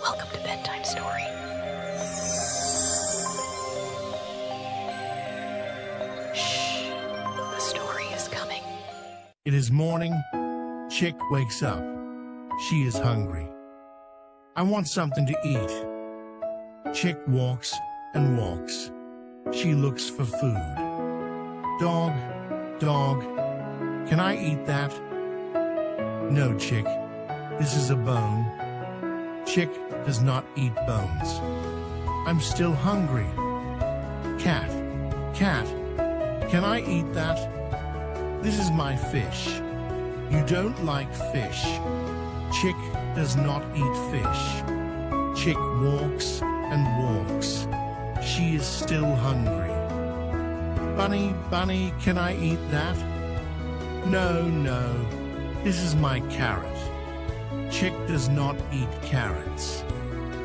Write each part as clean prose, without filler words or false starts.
Welcome to Bedtime Story. Shh, the story is coming. It is morning. Chick wakes up. She is hungry. I want something to eat. Chick walks and walks. She looks for food. Dog, dog, can I eat that? No, Chick. This is a bone. Chick does not eat bones. I'm still hungry. Cat, cat, can I eat that? This is my fish. You don't like fish. Chick does not eat fish. Chick walks and walks. She is still hungry. Bunny, bunny, can I eat that? No, no, this is my carrot. Chick does not eat carrots.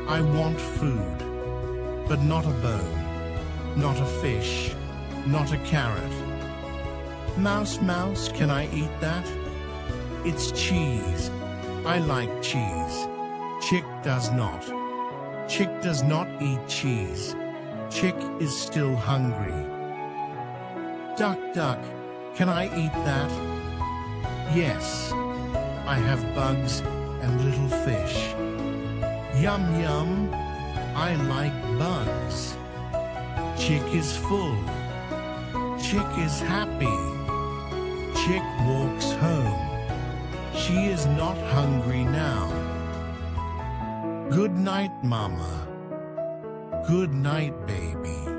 I want food, but not a bone, not a fish, not a carrot. Mouse, mouse, can I eat that? It's cheese. I like cheese. Chick does not. Chick does not eat cheese. Chick is still hungry. Duck, duck, can I eat that? Yes, I have bugs and little fish. Yum, yum, I like bugs. Chick is full. Chick is happy. Chick walks home. She is not hungry now. Good night, Mama. Good night, baby.